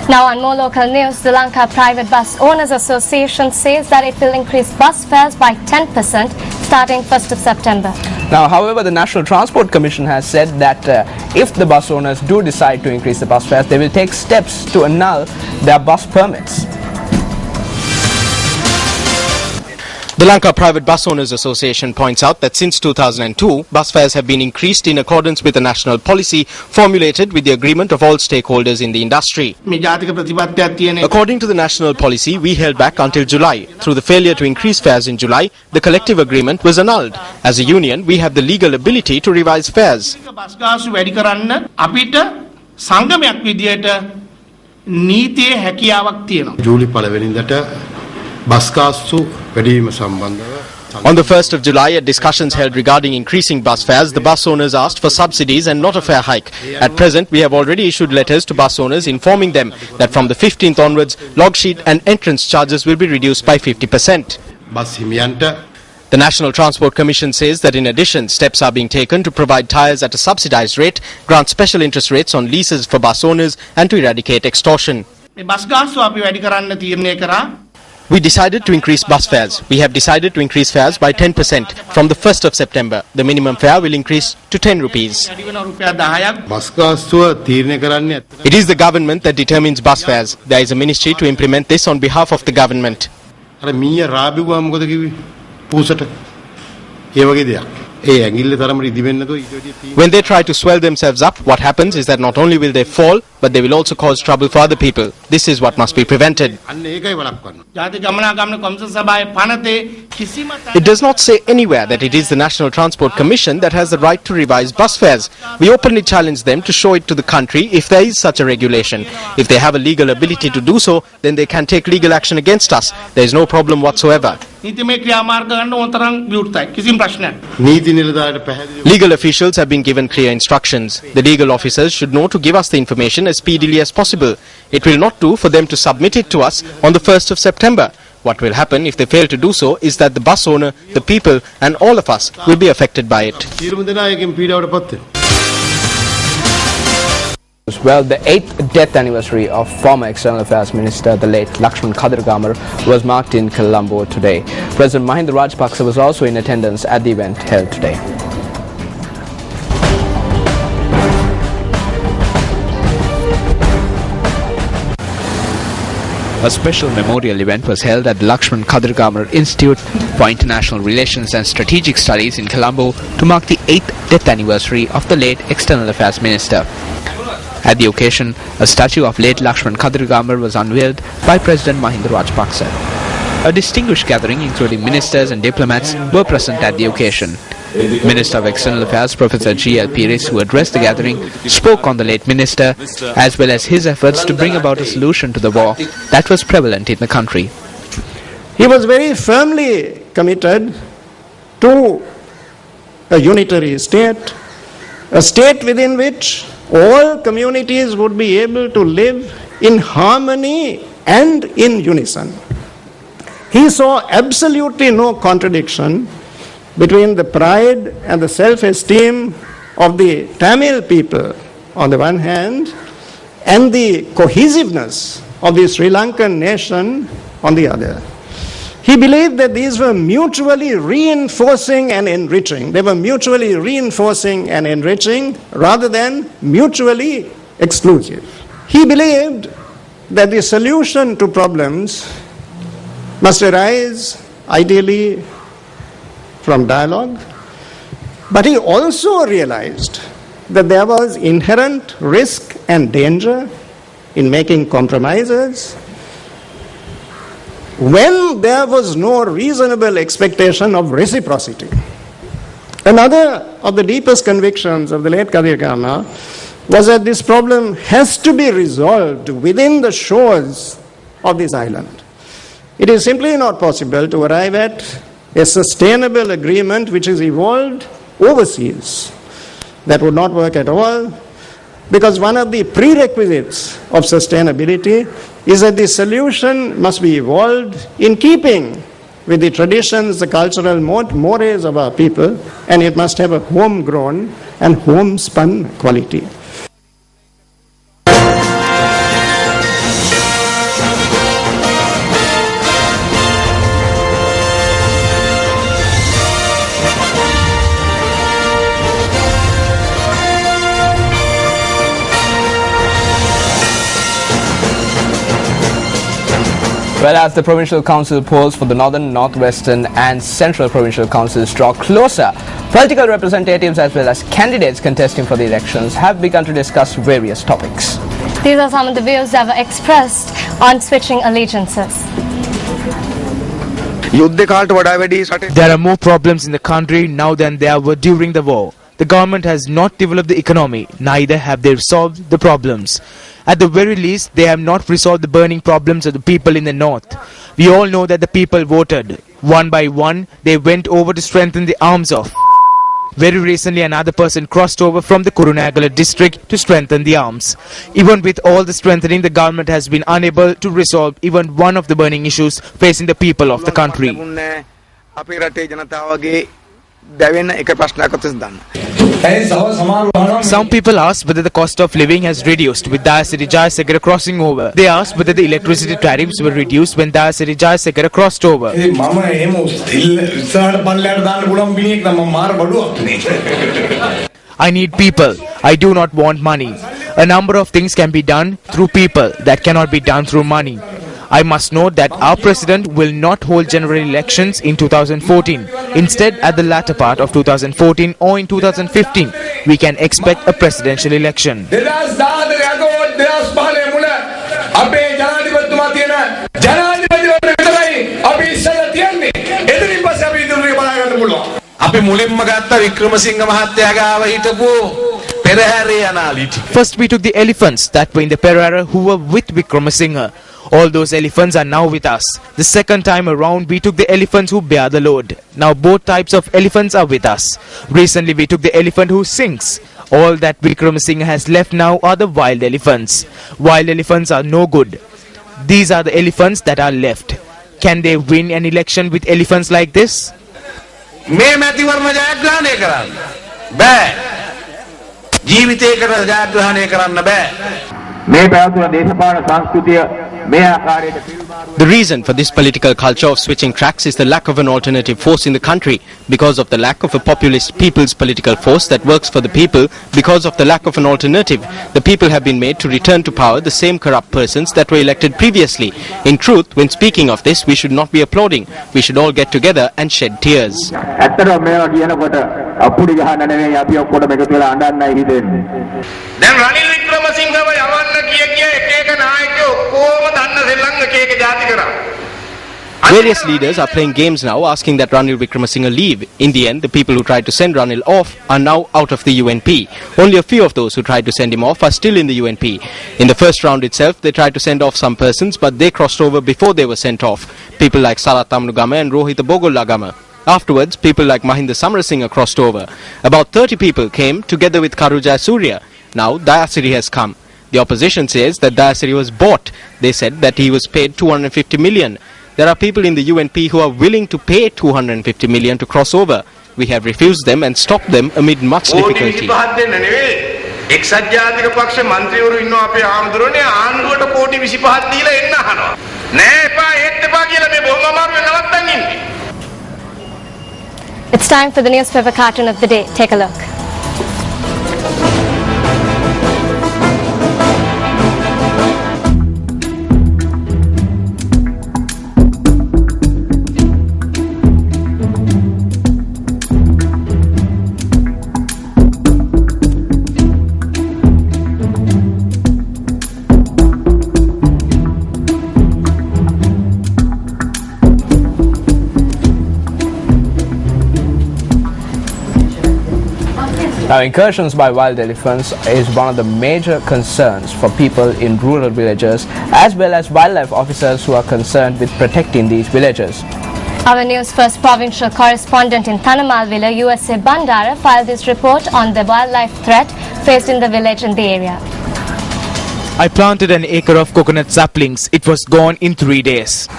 Now on more local news, Sri Lanka Private Bus Owners Association says that it will increase bus fares by 10% starting 1st of September. Now, however, the National Transport Commission has said that if the bus owners do decide to increase the bus fares, they will take steps to annul their bus permits. The Lanka Private Bus Owners Association points out that since 2002, bus fares have been increased in accordance with a national policy formulated with the agreement of all stakeholders in the industry. According to the national policy, we held back until July. Through the failure to increase fares in July, the collective agreement was annulled. As a union, we have the legal ability to revise fares. On the 1st of July, at discussions held regarding increasing bus fares, the bus owners asked for subsidies and not a fare hike. At present, we have already issued letters to bus owners informing them that from the 15th onwards, log sheet and entrance charges will be reduced by 50%. The National Transport Commission says that in addition, steps are being taken to provide tyres at a subsidized rate, grant special interest rates on leases for bus owners and to eradicate extortion. We decided to increase bus fares. We have decided to increase fares by 10% from the 1st of September. The minimum fare will increase to 10 rupees. It is the government that determines bus fares. There is a ministry to implement this on behalf of the government. When they try to swell themselves up, what happens is that not only will they fall, but they will also cause trouble for other people. This is what must be prevented. It does not say anywhere that it is the National Transport Commission that has the right to revise bus fares. We openly challenge them to show it to the country if there is such a regulation. If they have a legal ability to do so, then they can take legal action against us. There is no problem whatsoever. Legal officials have been given clear instructions. The legal officers should know to give us the information as speedily as possible. It will not do for them to submit it to us on the 1st of September. What will happen if they fail to do so is that the bus owner, the people and all of us will be affected by it. Well, the 8th death anniversary of former External Affairs Minister, the late Lakshman Kadirgamar, was marked in Colombo today. President Mahinda Rajapaksa was also in attendance at the event held today. A special memorial event was held at the Lakshman Kadirgamar Institute for International Relations and Strategic Studies in Colombo to mark the 8th death anniversary of the late External Affairs Minister. At the occasion, a statue of late Lakshman Kadirgamar was unveiled by President Mahinda Rajapaksa. A distinguished gathering including ministers and diplomats were present at the occasion. Minister of External Affairs Professor G.L. Pires, who addressed the gathering, spoke on the late minister as well as his efforts to bring about a solution to the war that was prevalent in the country. He was very firmly committed to a unitary state, a state within which all communities would be able to live in harmony and in unison. He saw absolutely no contradiction between the pride and the self-esteem of the Tamil people on the one hand and the cohesiveness of the Sri Lankan nation on the other. He believed that these were mutually reinforcing and enriching. They were mutually reinforcing and enriching rather than mutually exclusive. He believed that the solution to problems must arise ideally from dialogue, but he also realized that there was inherent risk and danger in making compromises when there was no reasonable expectation of reciprocity. Another of the deepest convictions of the late Kadirgamar was that this problem has to be resolved within the shores of this island. It is simply not possible to arrive at a sustainable agreement which is evolved overseas. That would not work at all, because one of the prerequisites of sustainability is that the solution must be evolved in keeping with the traditions, the cultural mores of our people, and it must have a homegrown and homespun quality. Well, as the Provincial Council polls for the Northern, Northwestern and Central Provincial Councils draw closer, political representatives as well as candidates contesting for the elections have begun to discuss various topics. These are some of the views that were expressed on switching allegiances. There are more problems in the country now than there were during the war. The government has not developed the economy, neither have they resolved the problems. At the very least, they have not resolved the burning problems of the people in the north. We all know that the people voted. One by one, they went over to strengthen the arms of. Very recently, another person crossed over from the Kurunegala district to strengthen the arms. Even with all the strengthening, the government has been unable to resolve even one of the burning issues facing the people of the country. Some people ask whether the cost of living has reduced with Dayasiri Jayasekara crossing over. They asked whether the electricity tariffs were reduced when Dayasiri Jayasekara crossed over. I need people. I do not want money. A number of things can be done through people that cannot be done through money. I must note that our president will not hold general elections in 2014. Instead, at the latter part of 2014 or in 2015, we can expect a presidential election. First we took the elephants that were in the Perera who were with Vikramasinghe. All those elephants are now with us. The second time around we took the elephants who bear the load. Now both types of elephants are with us. Recently we took the elephant who sings. All that Vikramasinghe has left now are the wild elephants. Wild elephants are no good. These are the elephants that are left. Can they win an election with elephants like this? The reason for this political culture of switching tracks is the lack of an alternative force in the country. Because of the lack of a populist people's political force that works for the people, because of the lack of an alternative, the people have been made to return to power the same corrupt persons that were elected previously. In truth, when speaking of this, we should not be applauding. We should all get together and shed tears. Various leaders are playing games now, asking that Ranil Wickremesinghe leave. In the end, the people who tried to send Ranil off are now out of the UNP. Only a few of those who tried to send him off are still in the UNP. In the first round itself, they tried to send off some persons, but they crossed over before they were sent off. People like Sarat Amnugama and Rohita Bogollagama. Afterwards, people like Mahinda Samarasinghe crossed over. About 30 people came together with Karujaya Surya. Now, Dayasiri has come. The opposition says that Dayasiri was bought. They said that he was paid 250 million. There are people in the UNP who are willing to pay 250 million to cross over. We have refused them and stopped them amid much difficulty. It's time for the newspaper cartoon of the day. Take a look. Now, incursions by wild elephants is one of the major concerns for people in rural villages as well as wildlife officers who are concerned with protecting these villages. Our News First provincial correspondent in Thanumalwila, USA Bandara, filed this report on the wildlife threat faced in the village in the area. I planted an acre of coconut saplings. It was gone in 3 days.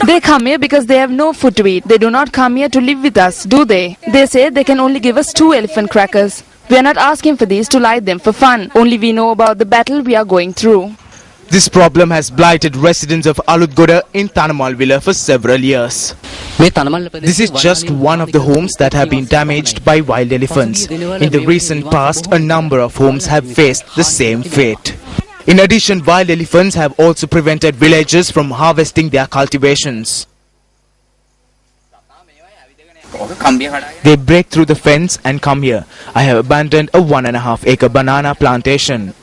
They come here because they have no food to eat. They do not come here to live with us, do they? They say they can only give us 2 elephant crackers. We are not asking for these to light them for fun. Only we know about the battle we are going through. This problem has blighted residents of Alutgoda in Thanumalwila for several years. This is just one of the homes that have been damaged by wild elephants. In the recent past, a number of homes have faced the same fate. In addition, wild elephants have also prevented villagers from harvesting their cultivations. They break through the fence and come here. I have abandoned a 1.5-acre banana plantation.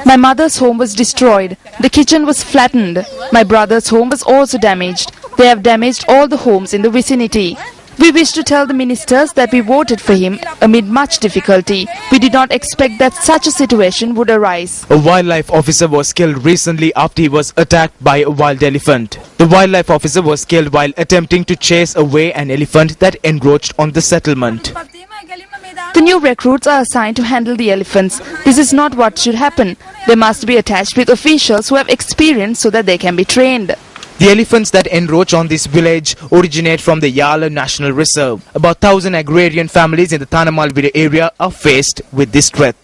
My mother's home was destroyed. The kitchen was flattened. My brother's home was also damaged. They have damaged all the homes in the vicinity. We wish to tell the ministers that we voted for him amid much difficulty. We did not expect that such a situation would arise. A wildlife officer was killed recently after he was attacked by a wild elephant. The wildlife officer was killed while attempting to chase away an elephant that encroached on the settlement. The new recruits are assigned to handle the elephants. This is not what should happen. They must be attached with officials who have experience so that they can be trained. The elephants that encroach on this village originate from the Yala National Reserve. About 1,000 agrarian families in the Thanamalvira area are faced with this threat.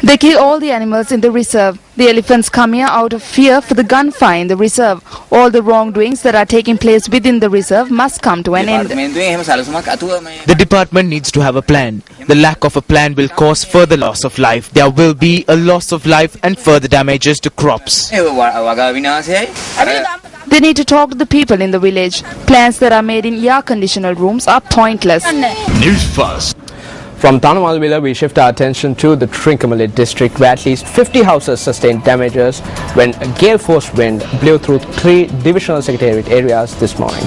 They kill all the animals in the reserve. The elephants come here out of fear for the gunfire in the reserve. All the wrongdoings that are taking place within the reserve must come to an end. The department needs to have a plan. The lack of a plan will cause further loss of life. There will be a loss of life and further damages to crops. They need to talk to the people in the village. Plans that are made in air-conditioned rooms are pointless. News First. From Thanamalvira, we shift our attention to the Trincomalee district, where at least 50 houses sustained damages when a gale force wind blew through 3 divisional secretariat areas this morning.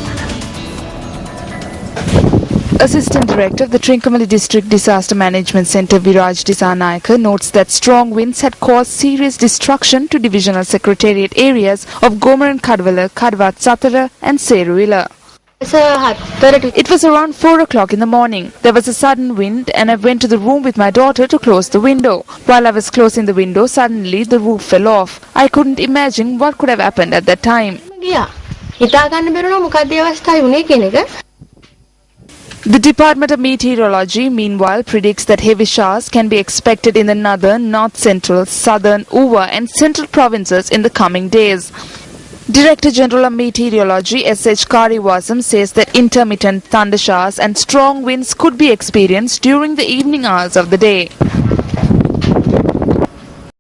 Assistant Director of the Trincomalee District Disaster Management Centre Viraj Disanayaka notes that strong winds had caused serious destruction to divisional secretariat areas of Gomaran Kadwala, Kadwat Satara and Seruila. It was around 4 o'clock in the morning. There was a sudden wind and I went to the room with my daughter to close the window. While I was closing the window, suddenly the roof fell off. I couldn't imagine what could have happened at that time. The Department of Meteorology, meanwhile, predicts that heavy showers can be expected in the northern, north-central, southern, Uva and central provinces in the coming days. Director General of Meteorology S.H. Kariwasam says that intermittent thunder showers and strong winds could be experienced during the evening hours of the day.